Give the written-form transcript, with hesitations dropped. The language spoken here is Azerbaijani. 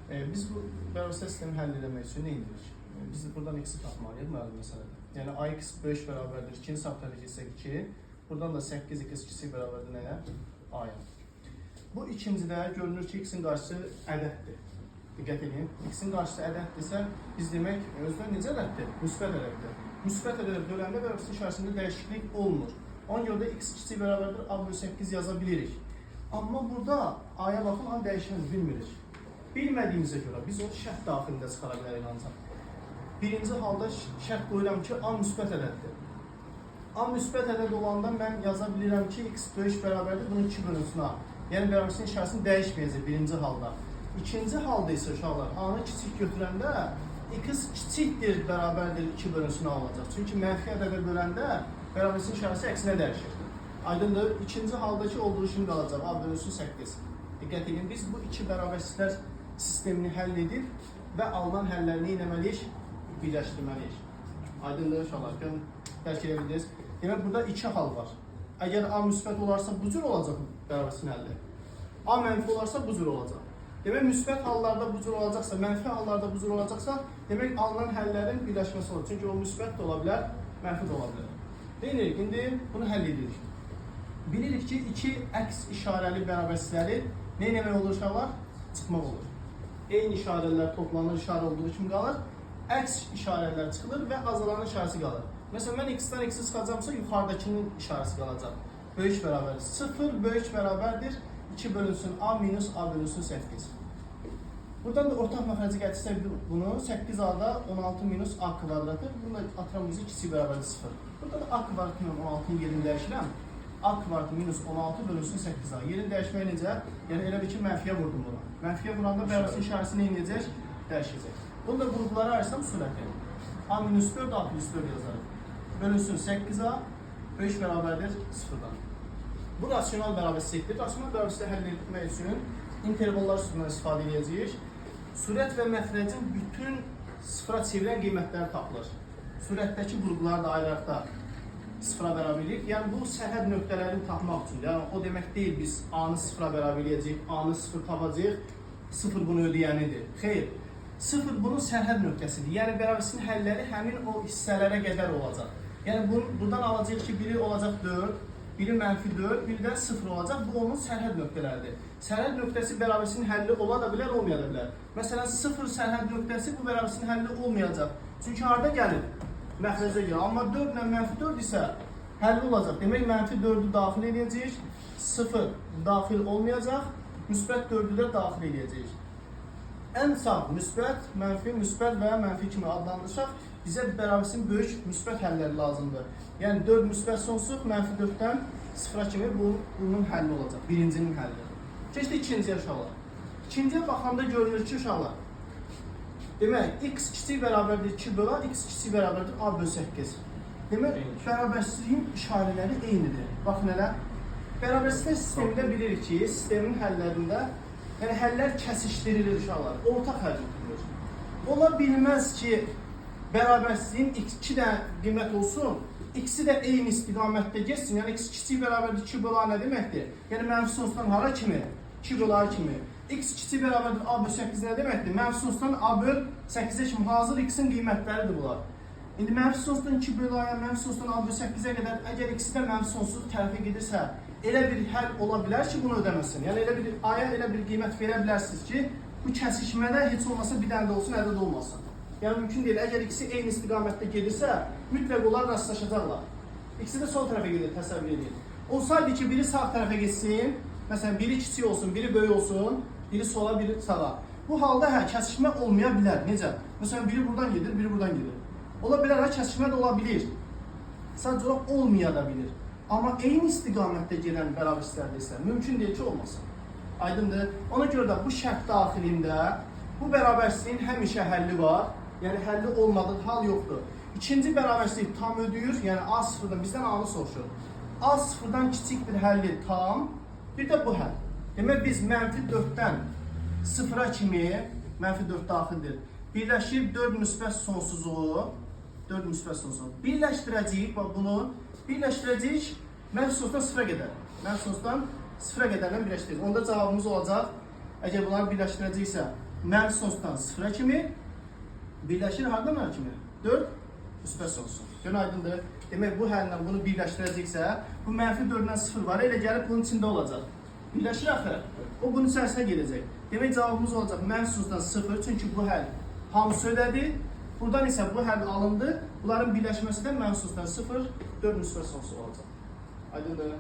Biz bu bərabər sistemi həll etmək üçün nə edirik? Biz buradan x-i tapmalıyıq müəllim məsələdə. Yəni ax böyük bərabərdir 2-ni sağ tərəfə keçsək 2, buradan da 8x kiçik bərabərdir nəyə? A-ya. Bu ikincidə görünür ki, x-in qarşısı ədəddir. Diqqət edin, x-in qarşısı ədəddirsə, biz demək özdən necə ədəddir? Müsbət ədəddir. Müsbət ədədə böləndə bərabər içərisində dəyişiklik olmur. Ona görə də x kiçik bərabərdir a bölü 8 yaza bilirik. Amma burada a-ya baxın, a dəyişməz bilmirik. Bilmədiyimizə görə biz o şərt daxilində çıxara bilərik ancaq. Birinci halda şərt qoyuram ki, a müsbət ədəddir. A müsbət ədəd olanda mən yaza bilirəm ki, x böyük bərabərdir, bunun 2 bölünsün a. Yəni bərabərliyin işarəsini dəyişməyəcək birinci halda. İkinci halda isə uşaqlar, a-nı kiçik götürəndə x kiçikdir, bərabərdir, 2 bölünsün a olacaq. Çünki mənfi ədədə böləndə bərabərliyin işarəsi əksinə dəyişir. Aydındır, ikinci haldakı olduğu kimi qalacaq, a bölünsün 8. Diqqət edin, biz bu iki bərabərsizlər sistemini həll edib və alınan həllərini etməliyik, birləşdirməliyik. Aydındır uşaqlar, dərk edə bildiniz. Demək, burada iki hal var. Əgər a müsbət olarsa bu cür olacaq bərabərsizin həlli. A mənfi olarsa bu cür olacaq. Demək, müsbət hallarda bu cür olacaqsa, mənfi hallarda bu cür olacaqsa, demək, alınan həllərin birləşməsi olur. Çünki o müsbət də ola bilər, mənfi də ola bilər. Deyirik, indi bunu həll edirik. Bilirik ki, iki əks işarəli bərabərsizləri nə etmək olur uşaqlar? Çıxmaq olur. Eyni işarələr toplanır, işarə olduğu kimi qalır. Əks işarələr çıxılır və azalanın işarəsi qalır. Məsələn, mən x-dən x-i çıxacamsa, yuxarıdakının işarəsi qalacaq. Böyük bərabərdir. 0 böyük bərabərdir. 2 bölünsün a minus a bölünsün 8. Buradan da ortaq məxrəci gətirsək bunu, 8a-da 16 minus a kvadratı. Bunda atıramızı kiçik bərabərdir 0. Burada da a kvadratı ilə 16-nın yerini dəyişirəm. A kvadratı minus 16 bölünsün 8a. Yerini dəyişmək necə? Yəni elə bir ki, mənfiyə vurdum buna. Mənfiyə vuranda bərabərliyin işarəsi nə edəcək? Dəyişəcək. Bunu da qruplara ayırsam sürətlə. A minus 4, a plus 4 yazarıq. Bölünsün 8a, böyük bərabərdir 0-dan. Bu rasional bərabərsizlikdir. Rasional bərabərsizliyi həll etmək üçün intervallar üstündən istifadə edəcəyik. Sürət və məxrəcin bütün sıfıra çevirən qiymətləri tapılır. Sürətdəki qrupları da ayıraqda sıfıra bərabər edirik. Yəni bu sərhəd nöqtələrini tapmaq üçün. Yəni o demək deyil biz a-nı sıfıra bərabər edəcəyik, a-nı sıfır tapacağıq, sıfır bunu ödəyənidir. Xeyr, sıfır bunun sərhəd nöqtəsidir. Yəni bərabərsizliyin həlləri həmin o hissələrə qədər olacaq. Yəni buradan alacağıq ki, biri olacaq 4, biri mənfi 4, biri də 0 olacaq. Bu onun sərhəd nöqtələridir. Sərhəd nöqtəsi bərabərsizliyin həlli ola da bilər, olmaya da bilər. Məsələn, 0 sərhəd nöqtəsi bu bərabərsizliyin həlli olmayacaq. Çünki harda gəlir? Məxrəcə görə. Amma 4 ilə mənfi 4 isə həlli olacaq. Demək, mənfi 4-ü daxil edəcəyik, 0 daxil olmayacaq, müsbət 4-ü də daxil edəcəyik. Ən sağ müsbət, mənfi, müsbət və mənfi kimi adlandırışaq, bizə bərabərsizliyin böyük müsbət həlləri lazımdır. Yəni 4 müsbət sonsuz, mənfi 4-dən 0-a kimi bunun həlli olacaq, birincinin həlli. Keçdik ikinciyə uşaqlar. İkinciyə baxanda görünür ki, uşaqlar, demək, x kiçik bərabərdir 2 bölə, x kiçik bərabərdir a bölü 8. Demək, bərabərsizliyin işarələri eynidir. Baxın elə, bərabərsizlik sistemində bilirik ki, sistemin həllərində, yəni həllər kəsişdirilir uşaqlar, ortaq həll edilir. Ola bilməz ki, bərabərsizliyin x2 də qiymət olsun, x-i də eyni istiqamətdə geçsin, yəni x kiçik bərabərdir 2 bölə nə deməkdir? Yəni mənfi sonsuzdan hara kimi? 2 bölə kimi. X kiçik bərabərdir a bölü 8 nə deməkdir? Mənfi sonsuzdan a bölü 8-ə kimi hazır x-in qiymətləridir bunlar. İndi mənfi sonsuzdan 2 bölü a-ya, mənfi sonsuzdan a bölü 8-ə qədər, əgər x-i də mənfi sonsuz tərəfə gedirsə, elə bir həll ola bilər ki, bunu ödəməsin. Yəni elə bir a-ya elə bir qiymət verə bilərsiniz ki, bu kəsişmədə heç olmasa bir dənə də olsun, ədəd olmasın. Yəni mümkün deyil, əgər x-i eyni istiqamətdə gedirsə, mütləq onlar rastlaşacaqlar. X-i də sol tərəfə gedir, təsəvvür edin. Olsaydı ki, biri sağ tərəfə geçsin, məsələn, biri kiçik olsun, biri böyük olsun, biri sola, biri sağa. Bu halda hə, kəsişmə olmaya bilər. Necə? Məsələn, biri buradan gedir, biri buradan gedir. Ola bilər, hə, kəsişmə də ola bilir. Sadəcə olaraq olmaya da bilir. Amma eyni istiqamətdə gedən bərabərsizliklərdə isə mümkün deyil ki, olmasın. Aydındır. Ona görə də bu şərt daxilində bu bərabərsizliyin həmişə həlli var. Yəni həlli olmadığı hal yoxdur. İkinci bərabərsizlik tam ödəyir, yəni a sıfırdan bizdən a-nı soruşur. A sıfırdan kiçikdir həlli tam, bir də bu həll. Demək, biz mənfi 4-dən 0-a kimi, mənfi 4 daxildir, birləşib 4 müsbət sonsuzu, birləşdirəcəyik, bax bunu, birləşdirəcəyik, mənfi sonsuzdan 0-a qədər. Mənfi sonsuzdan 0-a qədərlə birləşdirəcəyik. Onda cavabımız olacaq, əgər bunları birləşdirəcəksə, mənfi sonsuzdan sıfıra kimi birləşir hardan hara kimi? 4 müsbət sonsuz. Görün aydındır. Demək bu həllə bunu birləşdirəcəksə, bu mənfi 4-dən 0 var, elə gəlib bunun içində olacaq. Birləşir axı. O bunun içərisinə gedəcək. Demək cavabımız olacaq mənfi sonsuzdan 0, çünki bu həll hamısı ödədi. Buradan isə bu həll alındı. Bunların birləşməsi də mənfi sonsuzdan 0, 4 müsbət sonsuz olacaq. Aydındır.